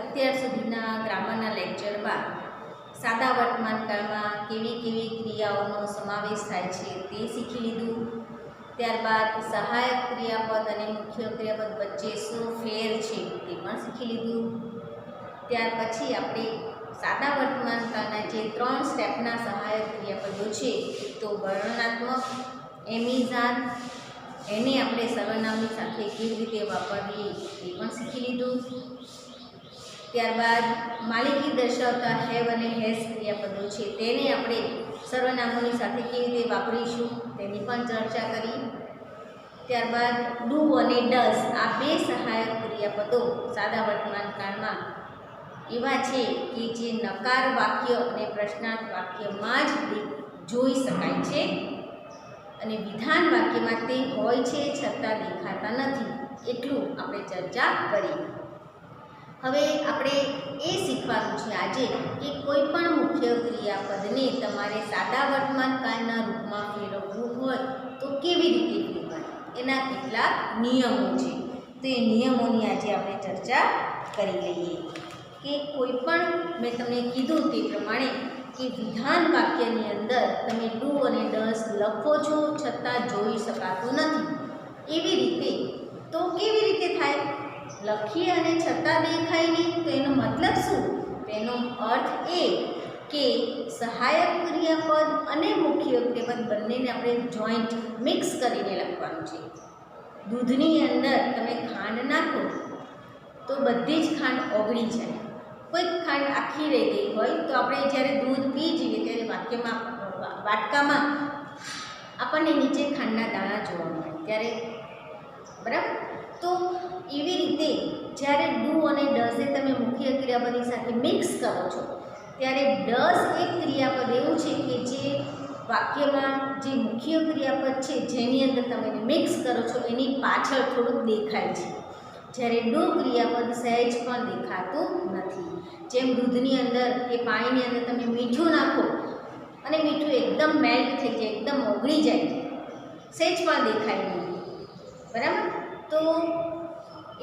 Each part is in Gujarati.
અત્યાર સુધીના ગ્રામરના લેક્ચરમાં સાદા વર્તમાનકાળમાં કેવી કેવી ક્રિયાઓનો સમાવેશ થાય છે તે શીખી લીધું. ત્યારબાદ સહાયક ક્રિયાપદ અને મુખ્ય ક્રિયાપદ વચ્ચે શું ફેર છે તે પણ શીખી લીધું. ત્યાર પછી આપણે સાદા વર્તમાનકાળના જે 3 સ્ટેપના સહાયક ક્રિયાપદો છે તો વર્ણનાત્મક, એમિઝાદ, એને આપણે સર્વનામની સાથે કેવી રીતે વાપરવી એ પણ શીખી લીધું. ત્યારબાદ માલિકી દર્શાવતા હેવ અને હેઝ ક્રિયાપદો છે તેને આપણે સર્વનામોની સાથે કેવી રીતે વાપરીશું તેની પણ ચર્ચા કરી. ત્યારબાદ ડુ અને ડઝ આ 2 સહાયક ક્રિયાપદો સાદા વર્તમાનકાળમાં એવા છે કે જે નકાર વાક્ય અને પ્રશ્નાર્થ વાક્યમાં જ જોઈ શકાય છે અને વિધાન વાક્યમાં તે હોય છે છતાં દેખાતા નથી. એટલું આપણે ચર્ચા કરી. હવે આપણે એ શીખવાનું છે આજે કે કોઈ પણ મુખ્ય ક્રિયાપદને તમારે સાદા વર્તમાનકાળના રૂપમાં ફેરવવું હોય તો કેવી રીતે ફેરવવું, એના કેટલાક નિયમો છે. તો એ નિયમોની આજે આપણે ચર્ચા કરી લઈએ કે કોઈ પણ મેં તમને કીધું તે પ્રમાણે કે વિધાન વાક્યની અંદર તમે ડુ અને ડઝ લખો છો છતાં જોઈ શકાતું નથી. એવી રીતે તો કેવી રીતે થાય? લખીએ અને છતાં દેખાય નહીં તો એનો મતલબ શું? તેનો અર્થ એ કે સહાયક ક્રિયાપદ અને મુખ્ય ક્રિયાપદ બંનેને આપણે જોઈન્ટ મિક્સ કરીને લખવાનું છે. દૂધની અંદર તમે ખાંડ નાખો તો બધી જ ખાંડ ઓગળી જાય. કોઈક ખાંડ આખી રહી ગઈ હોય તો આપણે જ્યારે દૂધ પી જઈએ ત્યારે વાટકામાં આપણને નીચે ખાંડના દાણા જોવા મળે ત્યારે, બરાબર? તો એવી રીતે જ્યારે ડુ અને ડઝે તમે મુખ્ય ક્રિયાપદની સાથે મિક્સ કરો છો ત્યારે ડઝ એક ક્રિયાપદ એવું છે કે જે વાક્યમાં જે મુખ્ય ક્રિયાપદ છે જેની અંદર તમે મિક્સ કરો છો એની પાછળ થોડુંક દેખાય છે, જ્યારે ડુ ક્રિયાપદ સહેજ પણ દેખાતું નથી. જેમ દૂધની અંદર કે પાણીની અંદર તમે મીઠું નાખો અને મીઠું એકદમ મેલ્ટ થઈ જાય, એકદમ ઓગળી જાય, સહેજ પણ દેખાય નહીં, બરાબર? તો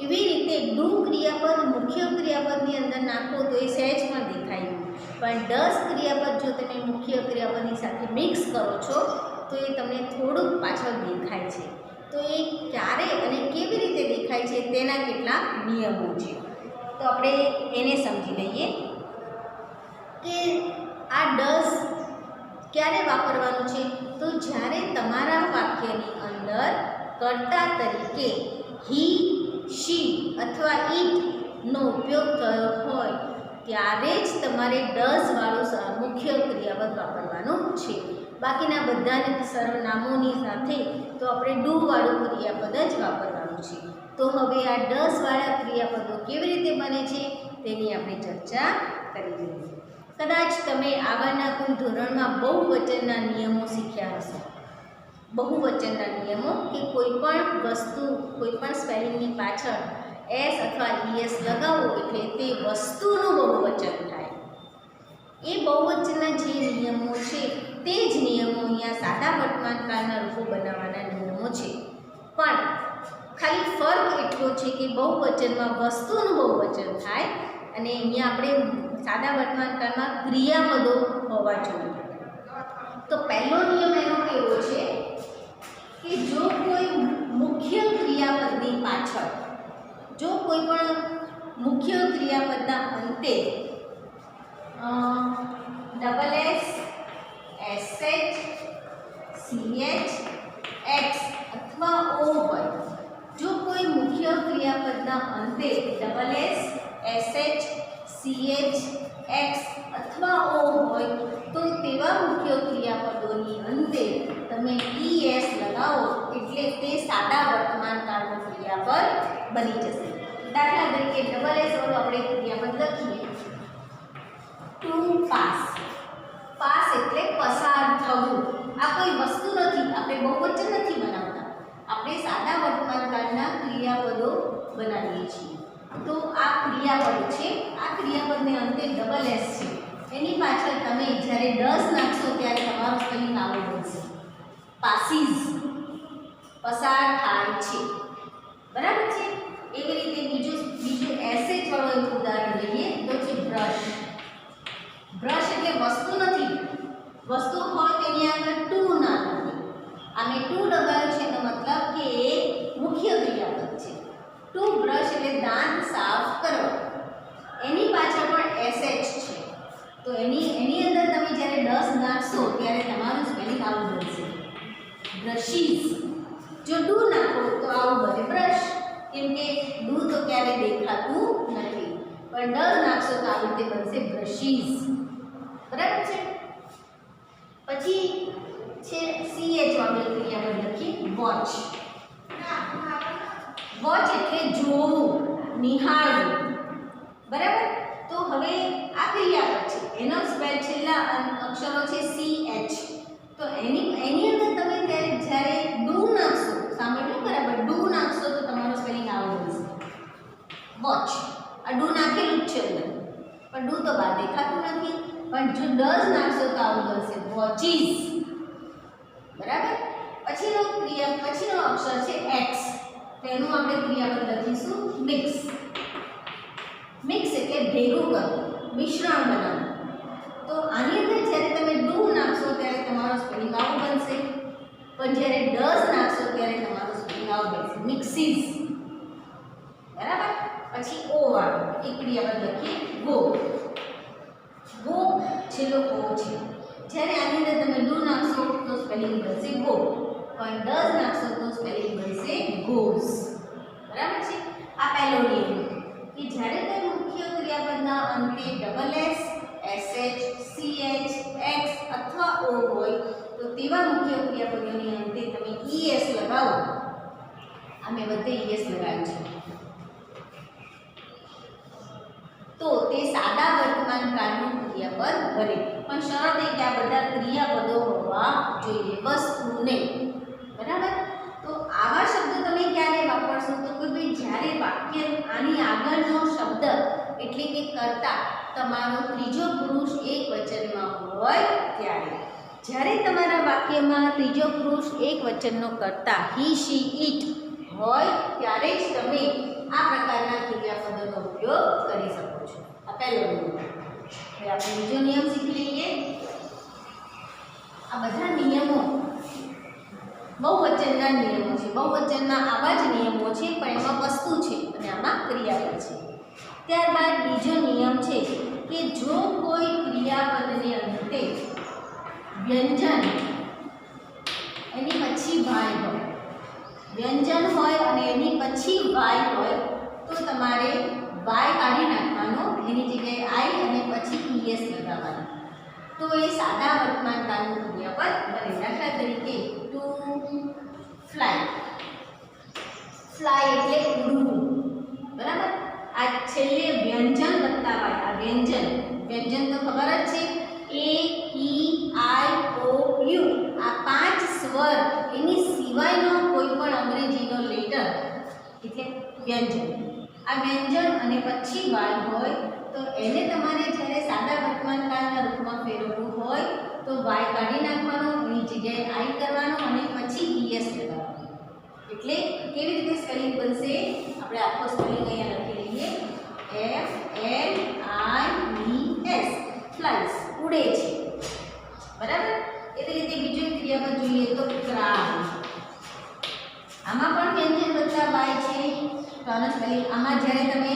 એવી રીતે ડુ ક્રિયાપદ મુખ્ય ક્રિયાપદની અંદર નાખો તો એ સહેજ પણ દેખાય નહીં, પણ ડઝ ક્રિયાપદ જો તમે મુખ્ય ક્રિયાપદની સાથે મિક્સ કરો છો તો એ તમને થોડુંક પાછળ દેખાય છે. તો એ ક્યારે અને કેવી રીતે દેખાય છે તેના કેટલાક નિયમો છે. તો આપણે એને સમજી લઈએ કે આ ડઝ ક્યારે વાપરવાનું છે. તો જ્યારે તમારા વાક્યની અંદર કર્તા તરીકે હી, શી અથવા ઈટનો ઉપયોગ થયો હોય ત્યારે જ તમારે ડઝવાળું મુખ્ય ક્રિયાપદ વાપરવાનું છે. બાકીના બધા સર્વનામોની સાથે તો આપણે ડુવાળું ક્રિયાપદ જ વાપરવાનું છે. તો હવે આ ડઝવાળા ક્રિયાપદો કેવી રીતે બને છે તેની આપણે ચર્ચા કરી લઈએ. કદાચ તમે આગળના કોઈ ધોરણમાં બહુવચનના નિયમો શીખ્યા હશો. બહુવચનના નિયમો કે કોઈ પણ વસ્તુ, કોઈ પણ સ્પેલિંગની પાછળ એસ અથવા ઈએસ લગાવો એટલે તે વસ્તુનું બહુવચન થાય. એ બહુવચનના જે નિયમો છે તે જ નિયમો અહીંયા સાદા વર્તમાનકાળના રૂપો બનાવવાના નિયમો છે. પણ ખાલી ફરક એટલો છે કે બહુવચનમાં વસ્તુનું બહુવચન થાય અને અહીંયા આપણે સાદા વર્તમાનકાળમાં ક્રિયાપદો હોવા જોઈએ. તો પહેલો નિયમ એનો કેવો છે કે જો કોઈ મુખ્ય ક્રિયાપદની પાછળ, જો કોઈ પણ મુખ્ય ક્રિયાપદના અંતે double S, SH, CH, x અથવા ઓ હોય, જો કોઈ મુખ્ય ક્રિયાપદના અંતે double S, SH, CH, x અથવા ઓ હોય તો તેવા મુખ્ય ક્રિયાપદોની અંતે તમે ઈએસ લગાવો એટલે તે સાદા વર્તમાનકાળનું ક્રિયાપદ બની જશે. દાખલા તરીકે ડબલ એસ વાળું આપણે ક્રિયાપદ લખીએ ટુ પાસ. પાસ એટલે પસાર થવું. આ કોઈ વસ્તુ નથી, આપણે બહુવચન નથી બનાવતા, આપણે સાદા વર્તમાનકાળના ક્રિયાપદો બનાવીએ છીએ. તો આ ક્રિયાપદ છે, આ ક્રિયાપદને અંતે ડબલ એસ છે, એની પાછળ તમે જ્યારે ડઝ નાખશો ત્યારે તમારું સ્પેલિંગ આવું બનશે, પાસીસ, પસાર થાય છે, બરાબર છે? એવી રીતે બીજું એસએચ વાળું એક ઉદાહરણ લઈએ વસ્તુ હોય તેની આગળ ટુ ના લખીએ. આને ટુ લગાવ્યું છે એનો મતલબ કે એ મુખ્ય ક્રિયાપદ છે. ટુ બ્રશ એટલે દાંત સાફ કરવા. એની પાછળ પણ sh છે, તો એની અંદર તમે જ્યારે ડસ નાખશો ત્યારે તમારું સ્પેલિંગ આવું બનશે, બ્રશીઝ. જો ડુ નાખો તો આવું બને બ્રશ, કેમ કે ડુ તો ક્યારે દેખાતું નથી, પણ ડ નાખશો તો આવી રીતે બનશે બ્રશીઝ. બરાબર છે. પછી છે ch વાળું ક્રિયાપદ લખી વોચ. વોચ એટલે જોવું, નિહાળવું. બરાબર. તો હવે આ ક્રિયાપદ છે, એનો સ્પેલ છેલ્લા અક્ષરો છે ch. તો એની અંદર તમે જ્યારે ડુ નાખશો, સાંભળ્યું બરાબર, ડુ નાખશો તો તમારું સ્પેલિંગ આવું બનશે, વોચ. આ ડુ નાખેલું જ છે અંદર, પણ ડુ તો બહાર દેખાતું નથી, પણ જો ડઝ નાખશો તો આવું બનશે, વોચીસ. બરાબર. પછીનો અક્ષર છે x. તેનું આપણે ક્રિયાપદ લખીશું મિક્સ. મિક્સ એટલે ભેગું કરવું, મિશ્રણ બનાવવું. તો આની અંદર જ્યારે તમે ડુ નાખશો ત્યારે તમારો સ્પેલિંગ આવું બનશે, પણ જ્યારે ડઝ નાખશો ત્યારે તમારું સ્પેલિંગ આવું બનશે, મિક્સીસ. બરાબર. પછી ઓ વાળું એક ક્રિયાપદ લખીએ ગો. ગો છેલ્લો ઓ છે. જ્યારે આની અંદર તમે ડુ નાખશો તો સ્પેલિંગ બનશે ગો, પણ ડઝ નાખશો તો સ્પેલિંગ બનશે ગોઝ. બરાબર છે. આ પહેલો નિયમ કે જ્યારે કોઈ મુખ્ય ક્રિયાપદના અંતે double S, sh, ch, x અથવા o હોય તો તેવા મુખ્ય ક્રિયાપદોની અંતે તમે es લગાવો. અમે બધે es લગાવ્યું છે, તો તે સાદા વર્તમાન કાળનું ક્રિયાપદ બને. પણ શરત એ કે આ બધા ક્રિયાપદો હોવા જોઈએ, વસ્તુ નહીં. બરાબર. તો આવા શબ્દો તમે ક્યારે વાપરશો? તો કે ભાઈ જ્યારે વાક્ય આની આગળનો શબ્દ એટલે કે કર્તા તમારો ત્રીજો પુરુષ એકવચનમાં હોય ત્યારે. જ્યારે તમારા વાક્યમાં ત્રીજો પુરુષ એકવચનનો કર્તા હી, શી, ઇટ હોય ત્યારે જ તમે આ પ્રકારના ક્રિયાપદોનો ઉપયોગ કરી શકો છો. આ પહેલો નિયમ. હવે આપણે બીજો નિયમ શીખી લઈએ. આ બધા નિયમો બહુવચનના નિયમો છે. બહુવચનમાં આવા જ નિયમો છે, પણ એમાં વસ્તુ છે અને આમાં ક્રિયાપદ છે. ત્યારબાદ બીજો નિયમ છે કે જો કોઈ ક્રિયાપદને અંતે વ્યંજન એની પછી વાય હોય, વ્યંજન હોય અને એની પછી વાય હોય તો તમારે વાય કાઢી નાખવાનો, એની જગ્યાએ આઈ અને પછી es લગાવવાનો. તો એ સાદા વર્તમાન કાળનું ક્રિયાપદ બને. દાખલા તરીકે ટુ ફ્લાય. ફ્લાય એટલે ઉડવું. બરાબર. આ છેલ્લે વ્યંજન વત્તા વાય, આ વ્યંજન તો ખબર જ છે, એ, ઈ, આઈ, ઓ, યુ. આ 5 સ્વર એની સિવાયનો કોઈ પણ અંગ્રેજીનો લેટર એટલે વ્યંજન. આ વ્યંજન અને પછી વાય હોય તો એને તમારે જ્યારે સાદા વર્તમાન કાળના રૂપમાં ફેરવવું હોય તો વાય કાઢી નાખવાનો, એની જગ્યાએ આઈ કરવાનો અને પછી es લગાવવાનો. એટલે કેવી રીતે સ્પેલિંગ બનશે? આપણે આખો સ્પેલિંગ અહીંયા લખી લઈએ, FLIES, ફ્લાઇસ, ઉડે છે. બરાબર. એ રીતે બીજો ક્રિયાપદ જોઈએ તો ક્રાય. આમાં પણ વ્યંજન વત્તા વાય છે, તો આનો સ્પેલિંગ આમાં જ્યારે તમે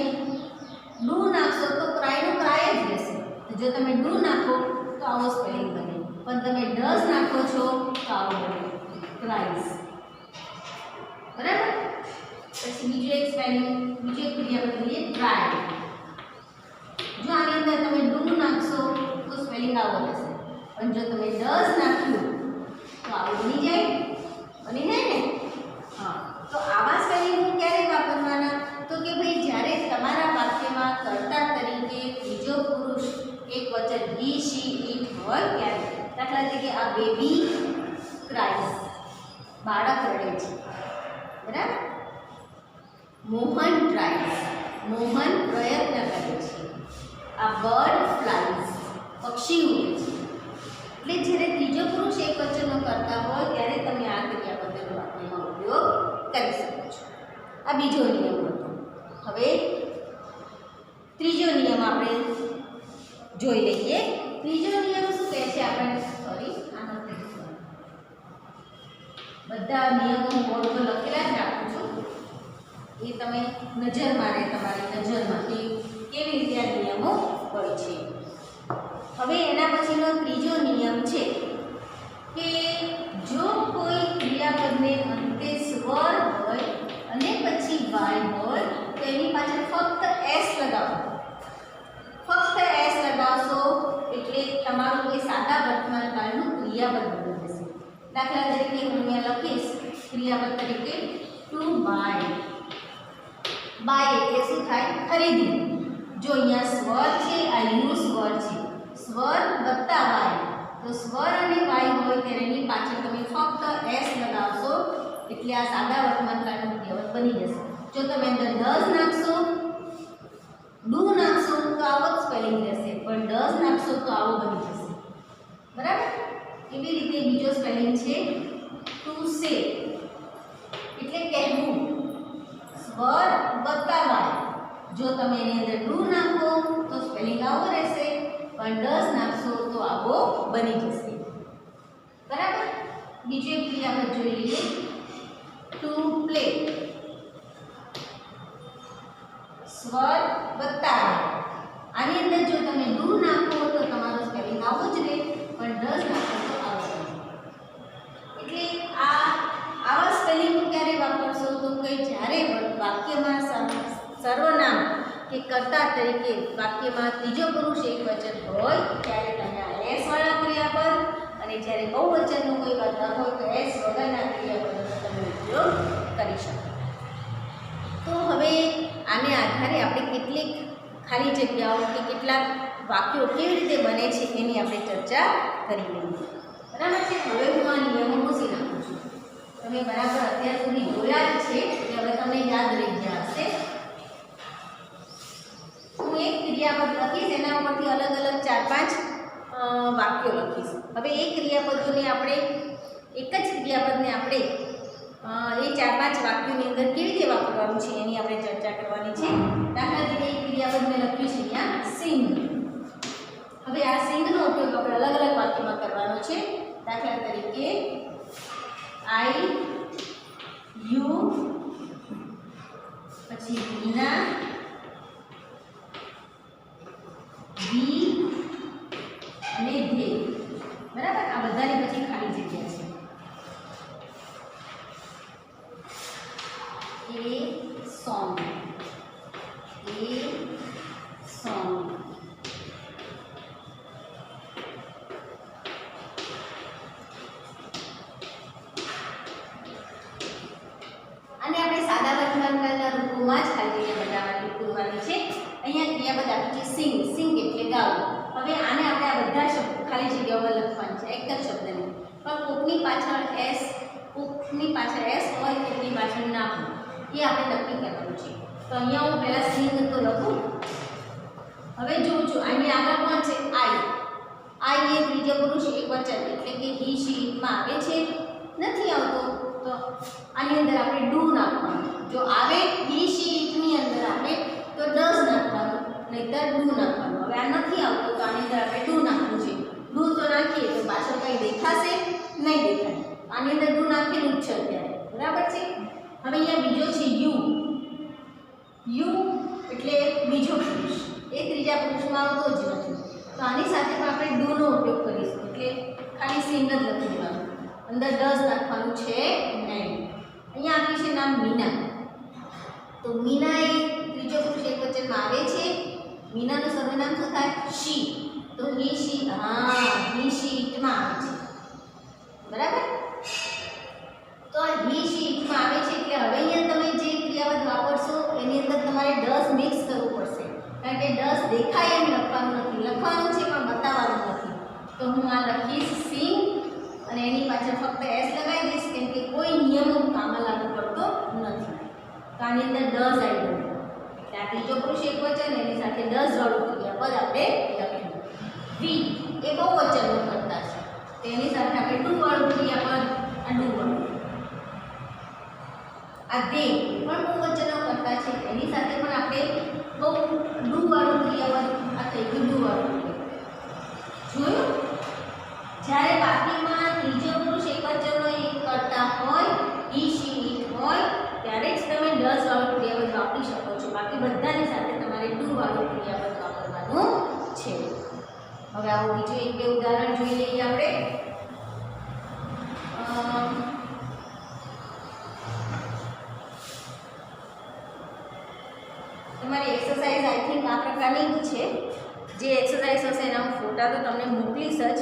ડુ નાખશો તો ક્રાયનું ક્રાય જ રહેશે. તો જો તમે ડુ નાખો તો આવો સ્પેલિંગ બને, પણ તમે ડઝ નાખો છો તો આવો બને, ક્રાઇઝ. બરાબર. પછી બીજો એક સ્પેલિંગ, બીજો એક ક્રિયાપદ લઈએ ટ્રાય. જો આની અંદર તમે ડુ નાખશો તો સ્પેલિંગ આવો રહેશે, પણ જો તમે ડઝ નાખ્યું તો આવું બની જાય. બની જાય ને? હા. તો આવા સ્પેલિંગ ક્યારે વાપરવાના? તો કે ભાઈ જ્યારે તમારા વાક્યમાં કર્તા તરીકે ત્રીજો પુરુષ એકવચન હી, શી, ઇટ હોય ત્યારે. દાખલા તરીકે આ બેબી ક્રાઇઝ, બાળક રડે છે. બરાબર. મોહન ટ્રાઇઝ, મોહન પ્રયત્ન કરે છે. આ બર્ડ ફ્લાઇઝ, પક્ષી ઉડે છે. એટલે જ્યારે ત્રીજો પુરુષ એકવચનનો કરતા હોય ત્યારે તમે આ ક્રિયાપદનો વાક્યમાં ઉપયોગ કરી શકો છો. આ બીજો નિયમ હતો. હવે ત્રીજો નિયમ આપણે જોઈ લઈએ. ત્રીજો નિયમ શું કહે છે? આપણે સોરી આ નથી લખવાનું. બધા નિયમો બોર્ડ પર લખેલા જ રાખું છું, એ તમે નજર મારે તમારી નજરમાં કે કેવી રીતે આ નિયમો હોય છે. હવે એના પછીનો ત્રીજો નિયમ છે કે જો કોઈ ક્રિયાપદને અંતે સ્વર હોય અને પછી વાય હોય તો એની પાછળ ફક્ત એસ લગાવો. ફક્ત એસ લગાવશો એટલે તમારું એ સાદા વર્તમાન કાળનું ક્રિયાપદ બની જશે. દાખલા તરીકે હું અહીંયા લખીશ ક્રિયાપદ તરીકે ટુ બાય. બાય એટલે શું થાય? ખરીદી. જો અહીંયા સ્વર છે, આ યુ સ્વર છે, સ્વર વત્તા વાય, તો સ્વર અને વાય હોય ત્યારે એની પાછળ તમે ફક્ત એસ લગાવશો એટલે આ સાદા વર્તમાન કાળનું ક્રિયાપદ બની જશે. જો તમે અંદર ડઝ નાખશો, ડુ નાખશો તો આવો જ સ્પેલિંગ રહેશે, પણ ડઝ નાખશો તો આવો બની જશે. બરાબર? એવી રીતે બીજો સ્પેલિંગ છે ટુ સે એટલે કહેવું. સ્વર વત્તા વાય. જો તમે એની અંદર ડુ નાખો તો સ્પેલિંગ આવો રહેશે, પણ ડઝ નાખશો તો આવો બની જશે. બરાબર? બીજો એક ક્રિયાપદ જોઈ લઈએ ટુ પ્લે. સ્વર વત્તા વાય. આની અંદર જો તમે ડુ નાખો તો તમારો સ્પેલિંગ આવો જ રહે, પણ ડઝ નાખો તો આવો રહે. એટલે આવા સ્પેલિંગ ક્યારે વાપરશો તો કે જ્યારે વાક્યમાં સર્વનામ કે કર્તા તરીકે વાક્યમાં ત્રીજો પુરુષ એકવચન હોય ત્યારે તમે આ એસ વાળા ક્રિયાપદ, અને જ્યારે બહુવચનનું કોઈ કર્તા હોય તો એસ વગરના ક્રિયાપદનો તમે ઉપયોગ કરી શકો. તો હવે આને આધારે આપણે કેટલીક ખાલી જગ્યાઓ કે કેટલાક વાક્યો કેવી રીતે બને છે એની આપણે ચર્ચા કરી લઈએ. બરાબર છે? હવે હું આ નિયમો મૂકી નાખું છું. તમે બરાબર અત્યાર સુધી જોયા જ છે કે હવે તમને યાદ રહી ગયા હશે. હું એક ક્રિયાપદ લખીશ, એના ઉપરથી અલગ અલગ 4-5 વાક્યો લખીશ. હવે એ ક્રિયાપદોને આપણે એક જ ક્રિયાપદને આપણે એ 4-5 વાક્યોની અંદર કેવી રીતે વાપરવાનું છે એની આપણે ચર્ચા કરવાની છે. દાખલા તરીકે એક ક્રિયાપદ મેં લખ્યું છે અહીંયા સિંગ. હવે આ સિંગનો ઉપયોગ આપણે અલગ અલગ વાક્યમાં કરવાનો છે. દાખલા તરીકે આઈ, યુ, પછી મીના, વી અને ધે. બરાબર? આ બધાની પછી ખાલી જગ્યા છે. A song. અને આપણે સાદા વર્તમાન કાળના રૂપોમાં જ ખાલી જગ્યા પૂરવાની છે. અહીંયા ક્રિયાપદ આપ્યું છે સિંગ. સિંગ એટલે ગાવું. હવે આને આપણે આ બધા શબ્દ ખાલી જગ્યાઓમાં લખવાનું છે, એક જ શબ્દને. પણ કોકની પાછળ એસ હોય, કોકની પાછળ ના હોય, એ આપણે નક્કી કરવાનું છે. તો અહીંયા હું પહેલા સિંગ તો લખું. હવે જોઉં છું આની આગળ કોણ છે? આઈ. આઈ એ ત્રીજો પુરુષ એકવચન એટલે કે હી શી માં આવે છે, નથી આવતો તો આની અંદર આપણે ડુ નાખવાનું. જો આવે હી શી ઇટની અંદર આવે તો ડઝ નાખવાનું, નહીતર ડુ નાખવાનું. હવે આ નથી આવતું તો આની અંદર આપણે ડુ નાખવું છે. ડુ તો નાખીએ તો પાછળ કંઈ દેખાશે નહીં? દેખાય. આની અંદર ડુ નાખેલું જ છે અત્યારે. બરાબર છે? હવે અહીંયા બીજો છે યુ. યુ એટલે બીજો પુરુષ, એ ત્રીજા પુરુષમાં આવતો જ નથી, તો આની સાથે પણ આપણે ડુનો ઉપયોગ કરીશું. એટલે ખાલી સિંગ જ લખી દેવાનું, અંદર ડઝ નાખવાનું છે નહીં. અહીંયા આપ્યું છે નામ મીના. તો મીના એ ત્રીજો પુરુષ એકવચનમાં આવે છે. મીનાનું સર્વનામ શું થાય? શી. તો હી શી ઇટમાં આવે છે. બરાબર? તો આ હી શી ઇટમાં આવે છે એટલે હવે અહીંયા તમે જે ક્રિયાપદ વાપરશો એની અંદર તમારે ડઝ મિક્સ કરવું પડશે, કારણ કે ડઝ દેખાય એમ લખવાનું નથી. લખવાનું છે પણ બતાવવાનું નથી. તો હું આ લખીશ સિંગ અને એની પાછળ ફક્ત એસ લગાવી દઈશ, કેમ કે કોઈ નિયમો કામમાં લાગુ પડતો નથી. તો આની અંદર ડઝ આવી ગયું. એટલે આ ત્રીજો પુરુષ એકવચન, એની સાથે ડઝ વાળું ક્રિયાપદ આપણે લખ્યું. વી એ બહુવચનનો કરતા છે, તેની સાથે આપણે ડુ વાળું ક્રિયાપદ આ ડુ વાળું. આ દે પણ બહુવચનો કરતા છે, એની સાથે પણ આપણે ડુ વાળું ક્રિયાપદ આ થઈ ગયું. ડુ વાળું જોયું? જ્યારે ત્રીજો પુરુષ એકવચનનો એક કરતા હોય ઈ શી ઈટ હોય ત્યારે જ તમે ડઝ વાળું ક્રિયાપદ વાપરી શકો છો, બાકી બધાની સાથે તમારે ડુ વાળું ક્રિયાપદ વાપરવાનું છે. હવે આવું બીજું એક બે ઉદાહરણ જોઈ લઈએ આપણે. તમારી એક્સરસાઇઝ આઈ થિંક આ પ્રકારની જ છે. જે એક્સરસાઇઝ હશે એના હું ફોટા તો તમને મોકલીશ જ.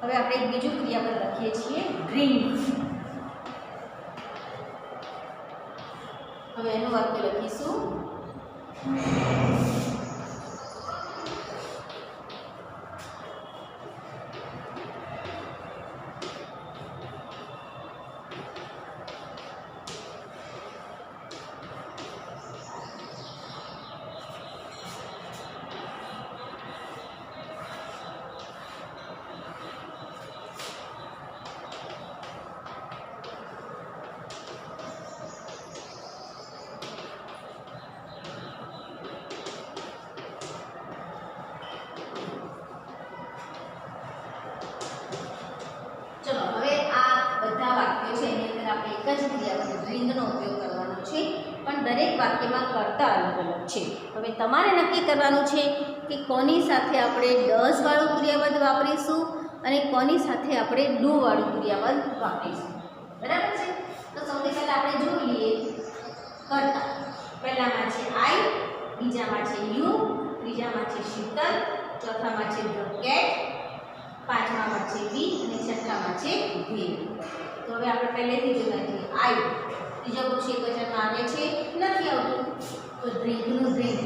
હવે આપણે એક બીજું ક્રિયાપદ લખીએ છીએ ડ્રિંક. હવે એનું વાક્ય લખીશું ડ્રિંકનો ઉપયોગ કરવાનો છે, પણ દરેક વાક્યમાં કર્તા અલગ અલગ છે. હવે તમારે નક્કી કરવાનું છે કે કોની સાથે આપણે ડઝ વાળું ક્રિયાપદ વાપરીશું અને કોની સાથે આપણે ડુ વાળું ક્રિયાપદ વાપરીશું. બરાબર છે? તો સૌથી પહેલા આપણે જોઈ લઈએ કર્તા. પહેલામાં છે આઈ, બીજામાં છે યુ, ત્રીજામાં છે શીતલ, ચોથામાં છે ધ કેટ, પાંચમામાં છે વી અને છઠ્ઠામાં છે ધે. તો હવે આપણે પહેલેથી જોઈ લઈએ આઈ. ત્રીજો પુરુષ એકવચનમાં આવે છે નથી આવતું તો ડ્રિંકનું ડ્રિંક.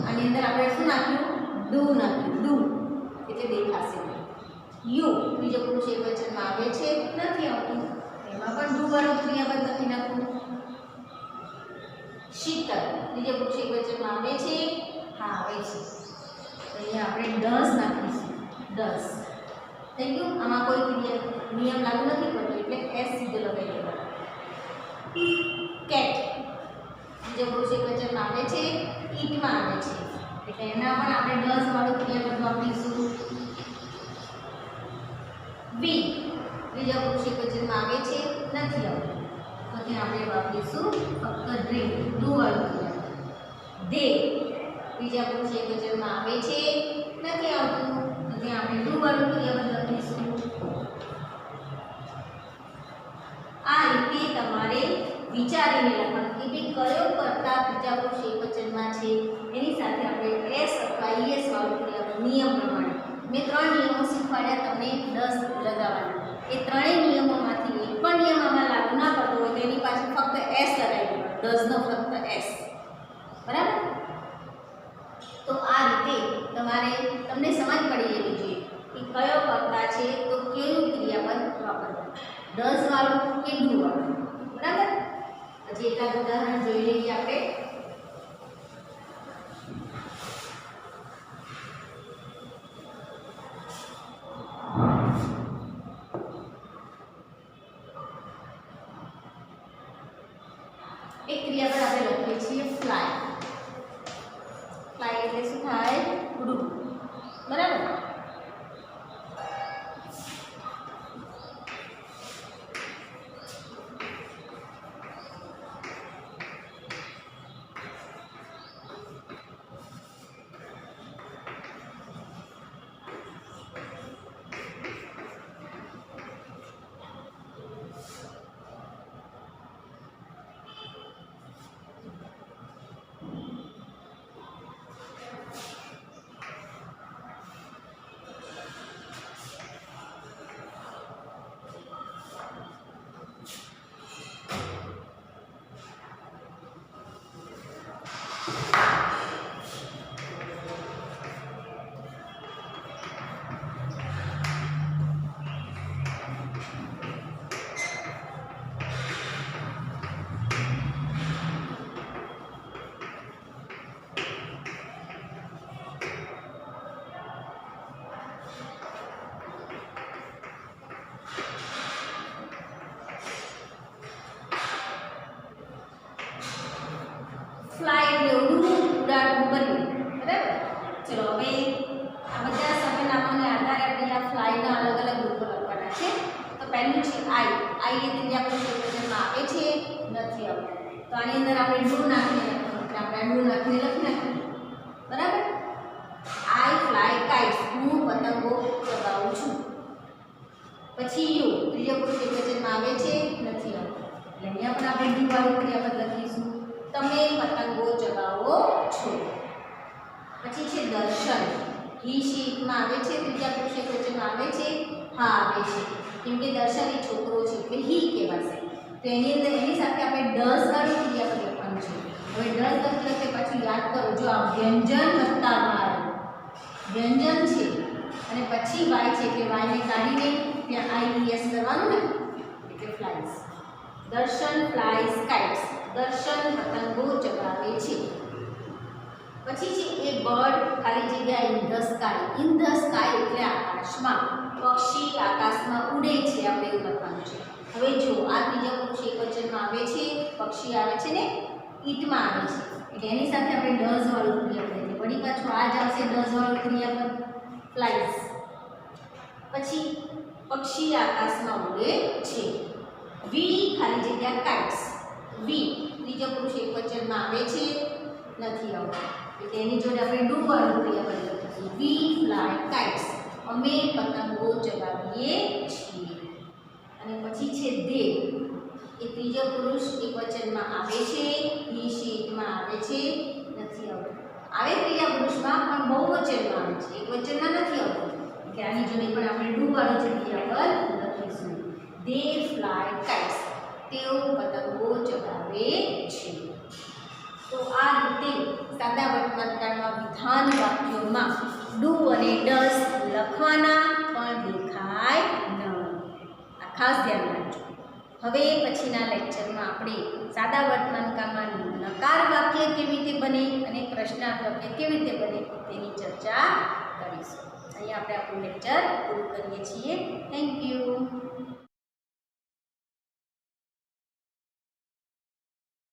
આની અંદર આપણે શું નાખ્યું? ડુ નાખ્યું. ડુ એટલે દેખાશે. યુ ત્રીજો પુરુષ એકવચનમાં આવે છે નથી આવતું, એમાં પણ ડુ વાળું ક્રિયાપદ નથી નાખવું. શીતલ ત્રીજો પુરુષ એકવચનમાં આવે છે, હા આવે છે, તો અહીંયા આપણે ડઝ નાખીશું. ડઝ થઈ ગયું. આમાં કોઈ નિયમ લાગુ નથી પડતો એટલે એસ સીધો લગાવી દેવાનો. કેટ બીજો પુરુષ એકવચનમાં આવે છે, ઈટમાં આવે છે, એટલે એના પણ આપણે ડઝ વાળું ક્રિયાપદ વાપરીશું. વી બીજો પુરુષ એકવચનમાં આવે છે નથી આવતું, તો ત્યાં આપણે વાપરીશું ફક્ત ડ્રિંક, ડુ વાળું ક્રિયાપદ. ધે બીજા પુરુષ એકવચનમાં આવે છે નથી આવતું, તો ત્યાં આપણે ડુ વાળું ક્રિયાપદ લખીશું. આ રીતે તમારે વિચારીને લખવાનું કે ભાઈ કયો કર્તા ત્રીજા પુરુષ એકવચનમાં છે, એની સાથે આપણે એસ અથવા ઈએસ વાળું ક્રિયાપદ નિયમ પ્રમાણે. મેં 3 નિયમો શીખવાડ્યા તમને 10 લગાવવાના. એ ત્રણેય નિયમોમાંથી એક પણ નિયમ આમાં લાગુ ના પડતો હોય તો એની પાછળ ફક્ત એસ લગાવી દેવાનો. ડઝનો ફક્ત એસ. બરાબર? તો આ રીતે તમને સમજ પડી જવી જોઈએ કે કયો કર્તા છે તો કેવું ક્રિયાપદ વાપરવું, ડઝ વાળું કે ડુ વાળું. બરાબર? હજી એકાદ ઉદાહરણ જોઈ લઈએ આપણે. એક ક્રિયાપદ આપણે લખીએ છીએ ફ્લાય. ફ્લાય એટલે શું થાય? ઉડવું. બરાબર? ફ્લાય એટલે ઉડવું, ઉડાડવું બનવું. બરાબર? ચલો હવે આ બધા સર્વનામોને આધારે આપણે આ ફ્લાયના અલગ અલગ રૂપો લખવાના છે. આઈ એ ત્રીજા પુરુષ એકવચનમાં આવે છે નથી આવતું. તો આની અંદર આપણે ડુ નાખીને લખવાનું એટલે આપણે ડુ નાખીને લખી નાખીએ. બરાબર. આઈ ફ્લાય કાઇટ્સ, હું પતંગો ચગાવું છું. પછી યુ ત્રીજા પુરુષ એકવચનમાં આવે છે નથી આવતું એટલે અહીંયા પણ આપણે ડુ વાળું ક્રિયાપદ લખીશું. તમે પતંગો ચગાવો છો. પછી છે દર્શન, હી શીમાં આવે છે ત્રીજા પુરુષ એકવચનમાં આવે છે હા આવે છે કેમ કે દર્શન એ છોકરો છે એટલે હી કહેવાશે. તો એની અંદર એની સાથે આપણે ડઝ વાળું ક્રિયાપદ લખવાનું છે. હવે ડઝ લખીએ પછી યાદ કરો, જો આ વ્યંજન વત્તા વાળું વ્યંજન છે અને પછી વાય છે એટલે વાયને કાઢીને ત્યાં આઈએસ કરવાનું ને એટલે ફ્લાઇઝ. દર્શન ફ્લાઇઝ કાઇટ્સ, દર્શન પતંગો ચગાવે છે. પછી છે એ બર્ડ ખાલી જગ્યા in the sky, in the sky એટલે આકાશમાં, પક્ષી આકાશમાં ઉડે છે આપણે એવું લખવાનું છે. હવે જો આ ત્રીજા પુરુષ એકવચનમાં આવે છે, પક્ષી આવે છે ને ઈટમાં આવે છે એટલે એની સાથે આપણે ડઝ વાળું ક્રિયાપદ એટલે વળી પાછું આ જ આવશે ડઝ વાળું ક્રિયાપદ ફ્લાઇઝ. પછી પક્ષી આકાશમાં ઉડે છે. વી ખાલી જગ્યા કાઇટ્સ, વી ત્રીજા પુરુષ એકવચનમાં આવે છે નથી આવતું એટલે એની જોડે આપણે ડુ વાળું ક્રિયાપદ લખીશું. વી ફ્લાય કાઇટ્સ, અમે પતંગો ચગાવીએ છીએ. અને પછી છે દે એ ત્રીજા પુરુષ એકવચનમાં આવે છે, હી શીટમાં આવે છે નથી આવતું. આવે ત્રીજા પુરુષમાં પણ બહુવચનમાં આવે છે, એકવચનમાં નથી આવતું એટલે આની જોડે પણ આપણે ડુ વાળું ક્રિયાપદ લખીશું. દે ફ્લાય કાઇટ્સ, તેઓ પતંગો ચગાવે છે. તો આ રીતે સાદા વર્તમાનકાળમાં વિધાન વાક્યોમાં ડુ અને ડઝ લખવાના પણ દેખાય નહીં. આ ખાસ ધ્યાન રાખજો. હવે પછીના લેક્ચરમાં આપણે સાદા વર્તમાનકાળમાં નકાર વાક્ય કેવી રીતે બને અને પ્રશ્નાર્થ વાક્ય કેવી રીતે બને તેની ચર્ચા કરીશું. અહીંયા આપણે આપણું લેક્ચર પૂરું કરીએ છીએ. Thank you.